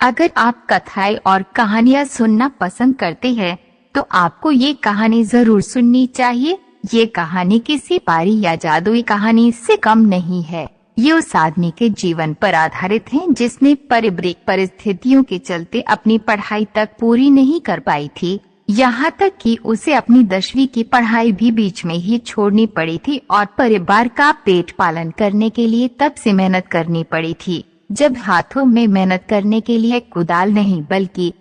अगर आप कथाएं और कहानियां सुनना पसंद करते हैं तो आपको ये कहानी जरूर सुननी चाहिए। ये कहानी किसी पारी या जादुई कहानी से कम नहीं है। ये उस आदमी के जीवन पर आधारित है जिसने पारिवारिक परिस्थितियों के चलते अपनी पढ़ाई तक पूरी नहीं कर पाई थी। यहाँ तक कि उसे अपनी 10वीं की पढ़ाई भी बीच में ही छोड़नी पड़ी थी और परिवार का पेट पालन करने के लिए तब से मेहनत करनी पड़ी थी जब हाथों में मेहनत करने के लिए कुदाल नहीं बल्कि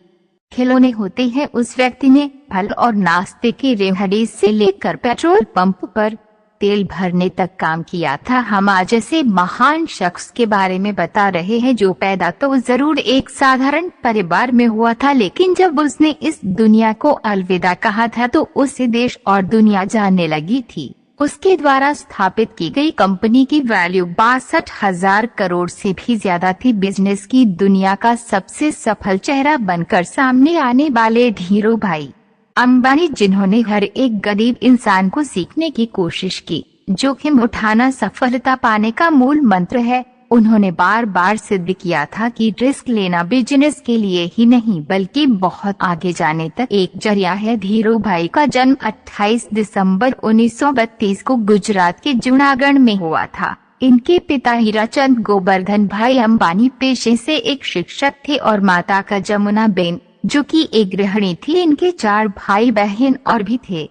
खिलौने होते हैं। उस व्यक्ति ने फल और नाश्ते की रेहड़ी से लेकर पेट्रोल पंप पर तेल भरने तक काम किया था। हम आज ऐसे महान शख्स के बारे में बता रहे हैं जो पैदा तो जरूर एक साधारण परिवार में हुआ था, लेकिन जब उसने इस दुनिया को अलविदा कहा था तो उसे देश और दुनिया जानने लगी थी। उसके द्वारा स्थापित की गई कंपनी की वैल्यू 62,000 करोड़ से भी ज्यादा थी। बिजनेस की दुनिया का सबसे सफल चेहरा बनकर सामने आने वाले धीरू भाई अंबानी, जिन्होंने हर एक गरीब इंसान को सीखने की कोशिश की। जोखिम उठाना सफलता पाने का मूल मंत्र है। उन्होंने बार बार सिद्ध किया था कि रिस्क लेना बिजनेस के लिए ही नहीं बल्कि बहुत आगे जाने तक एक जरिया है। धीरू भाई का जन्म 28 दिसंबर 1932 को गुजरात के जूनागढ़ में हुआ था। इनके पिता हीराचंद गोवर्धन भाई अंबानी पेशे से एक शिक्षक थे और माता का जमुना बेन जो कि एक गृहिणी थी। इनके 4 भाई बहन और भी थे।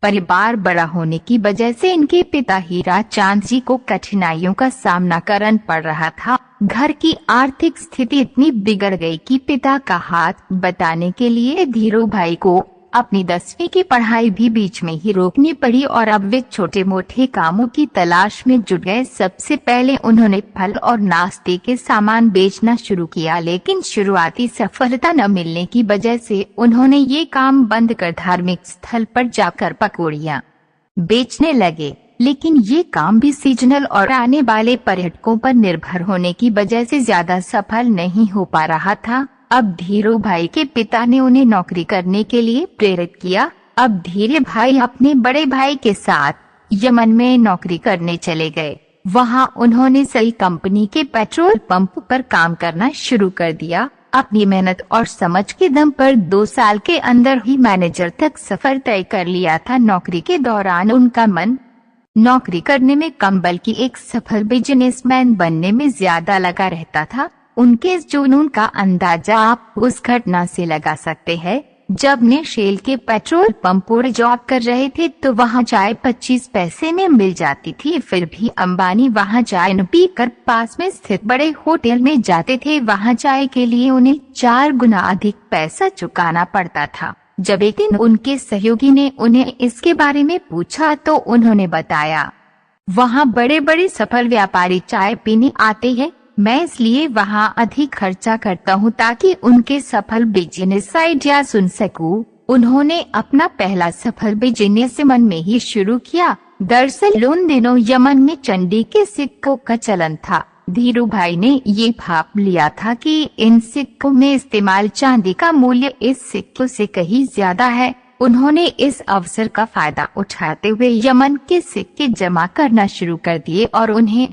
परिवार बड़ा होने की वजह से इनके पिता हीराचंद जी को कठिनाइयों का सामना करना पड़ रहा था। घर की आर्थिक स्थिति इतनी बिगड़ गई कि पिता का हाथ बटाने के लिए धीरू भाई को अपनी 10वीं की पढ़ाई भी बीच में ही रोकनी पड़ी और अब वे छोटे मोटे कामों की तलाश में जुट गए। सबसे पहले उन्होंने फल और नाश्ते के सामान बेचना शुरू किया, लेकिन शुरुआती सफलता न मिलने की वजह से उन्होंने ये काम बंद कर धार्मिक स्थल पर जाकर पकौड़ियाँ बेचने लगे। लेकिन ये काम भी सीजनल और आने वाले पर्यटकों पर निर्भर होने की वजह से ज्यादा सफल नहीं हो पा रहा था। अब धीरू भाई के पिता ने उन्हें नौकरी करने के लिए प्रेरित किया। अब धीरू भाई अपने बड़े भाई के साथ यमन में नौकरी करने चले गए। वहां उन्होंने सही कंपनी के पेट्रोल पंप पर काम करना शुरू कर दिया। अपनी मेहनत और समझ के दम पर 2 साल के अंदर ही मैनेजर तक सफर तय कर लिया था। नौकरी के दौरान उनका मन नौकरी करने में कम बल्कि एक सफल बिजनेसमैन बनने में ज्यादा लगा रहता था। उनके इस जुनून का अंदाजा आप उस घटना से लगा सकते हैं जब ने शेल के पेट्रोल पंप पर जॉब कर रहे थे तो वहां चाय 25 पैसे में मिल जाती थी। फिर भी अंबानी वहां चाय न पीकर पास में स्थित बड़े होटल में जाते थे। वहां चाय के लिए उन्हें 4 गुना अधिक पैसा चुकाना पड़ता था। जब एक दिन उनके सहयोगी ने उन्हें इसके बारे में पूछा तो उन्होंने बताया, वहां बड़े बड़े सफल व्यापारी चाय पीने आते हैं, मैं इसलिए वहां अधिक खर्चा करता हूं ताकि उनके सफल बिजनेस आइडिया सुन सकूं। उन्होंने अपना पहला सफल बिजनेस यमन में ही शुरू किया। दरअसल उन दिनों यमन में चांदी के सिक्कों का चलन था। धीरू भाई ने ये भाप लिया था कि इन सिक्कों में इस्तेमाल चांदी का मूल्य इस सिक्कों से कहीं ज्यादा है। उन्होंने इस अवसर का फायदा उठाते हुए यमन के सिक्के जमा करना शुरू कर दिए और उन्हें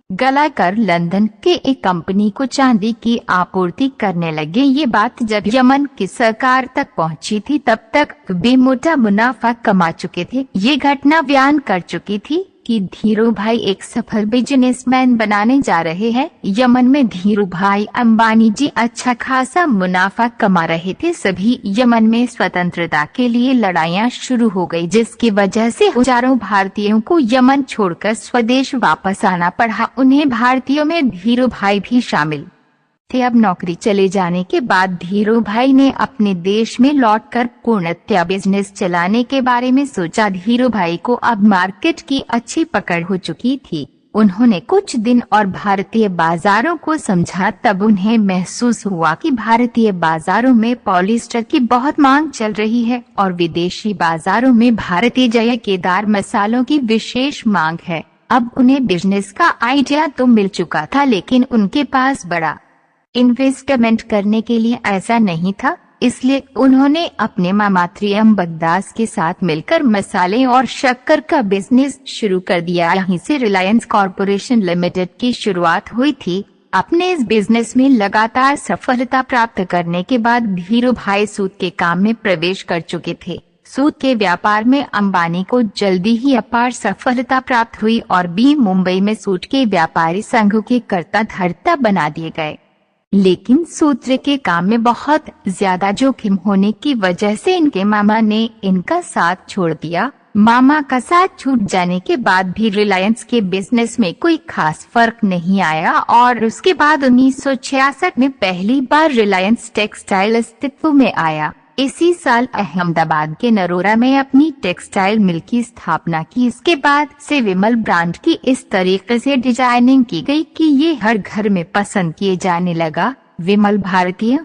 गलाकर लंदन के एक कंपनी को चांदी की आपूर्ति करने लगे। ये बात जब यमन की सरकार तक पहुंची थी तब तक वे मोटा मुनाफा कमा चुके थे। ये घटना बयान कर चुकी थी कि धीरू भाई एक सफल बिजनेसमैन बनाने जा रहे हैं। यमन में धीरू भाई अंबानी जी अच्छा खासा मुनाफा कमा रहे थे। सभी यमन में स्वतंत्रता के लिए लड़ाइयां शुरू हो गई, जिसकी वजह से हजारों भारतीयों को यमन छोड़कर स्वदेश वापस आना पड़ा। उन्हें भारतीयों में धीरू भाई भी शामिल थे। अब नौकरी चले जाने के बाद धीरू भाई ने अपने देश में लौटकर पूर्णतः बिजनेस चलाने के बारे में सोचा। धीरू भाई को अब मार्केट की अच्छी पकड़ हो चुकी थी। उन्होंने कुछ दिन और भारतीय बाजारों को समझा। तब उन्हें महसूस हुआ कि भारतीय बाजारों में पॉलिस्टर की बहुत मांग चल रही है और विदेशी बाजारों में भारतीय जायकेदार मसालों की विशेष मांग है। अब उन्हें बिजनेस का आइडिया तो मिल चुका था, लेकिन उनके पास बड़ा इन्वेस्टमेंट करने के लिए ऐसा नहीं था। इसलिए उन्होंने अपने मामा त्रियंबकदास के साथ मिलकर मसाले और शक्कर का बिजनेस शुरू कर दिया। यहीं से रिलायंस कॉरपोरेशन लिमिटेड की शुरुआत हुई थी। अपने इस बिजनेस में लगातार सफलता प्राप्त करने के बाद धीरूभाई सूत के काम में प्रवेश कर चुके थे। सूत के व्यापार में अंबानी को जल्दी ही अपार सफलता प्राप्त हुई और मुंबई में सूत के व्यापारी संघ के कर्ता धर्ता बना दिए गए। लेकिन सूत्र के काम में बहुत ज्यादा जोखिम होने की वजह से इनके मामा ने इनका साथ छोड़ दिया। मामा का साथ छूट जाने के बाद भी रिलायंस के बिजनेस में कोई खास फर्क नहीं आया और उसके बाद 1966 में पहली बार रिलायंस टेक्सटाइल अस्तित्व में आया। इसी साल अहमदाबाद के नरोरा में अपनी टेक्सटाइल मिल की स्थापना की। इसके बाद से विमल ब्रांड की इस तरीके से डिजाइनिंग की गई कि ये हर घर में पसंद किए जाने लगा। विमल भारतीय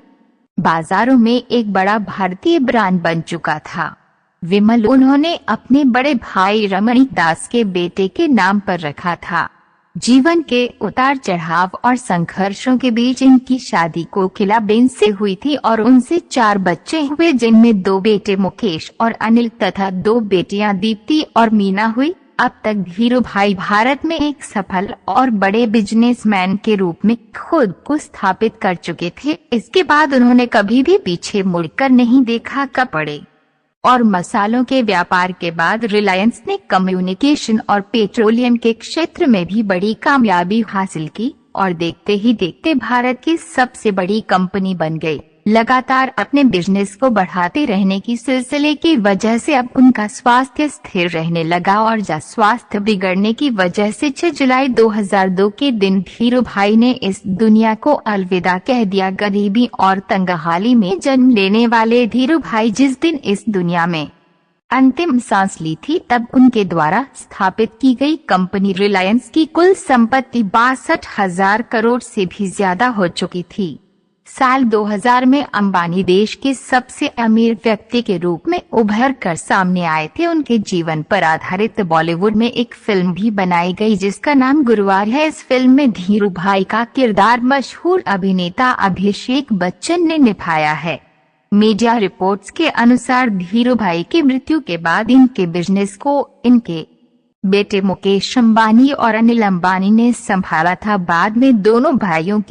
बाजारों में एक बड़ा भारतीय ब्रांड बन चुका था। विमल उन्होंने अपने बड़े भाई रमणीक दास के बेटे के नाम पर रखा था। जीवन के उतार चढ़ाव और संघर्षों के बीच इनकी शादी कोकिलाबेन से हुई थी और उनसे 4 बच्चे हुए, जिनमें 2 बेटे मुकेश और अनिल तथा 2 बेटियां दीप्ति और मीना हुई। अब तक धीरूभाई भारत में एक सफल और बड़े बिजनेसमैन के रूप में खुद को स्थापित कर चुके थे। इसके बाद उन्होंने कभी भी पीछे मुड़कर नहीं देखा। कपड़े और मसालों के व्यापार के बाद रिलायंस ने कम्युनिकेशन और पेट्रोलियम के क्षेत्र में भी बड़ी कामयाबी हासिल की और देखते ही देखते भारत की सबसे बड़ी कंपनी बन गई। लगातार अपने बिजनेस को बढ़ाते रहने की सिलसिले की वजह से अब उनका स्वास्थ्य स्थिर रहने लगा और स्वास्थ्य बिगड़ने की वजह से 6 जुलाई 2002 के दिन धीरूभाई ने इस दुनिया को अलविदा कह दिया। गरीबी और तंगहाली में जन्म लेने वाले धीरूभाई जिस दिन इस दुनिया में अंतिम सांस ली थी, तब उनके द्वारा स्थापित की गई कंपनी रिलायंस की कुल संपत्ति 62,000 करोड़ से भी ज्यादा हो चुकी थी। साल 2000 में अंबानी देश के सबसे अमीर व्यक्ति के रूप में उभर कर सामने आए थे। उनके जीवन पर आधारित बॉलीवुड में एक फिल्म भी बनाई गई जिसका नाम गुरुवार है। इस फिल्म में धीरूभाई का किरदार मशहूर अभिनेता अभिषेक बच्चन ने निभाया है। मीडिया रिपोर्ट्स के अनुसार धीरूभाई की मृत्यु के बाद इनके बिजनेस को इनके बेटे मुकेश अंबानी और अनिल अंबानी ने संभाला था। बाद में दोनों भाइयों के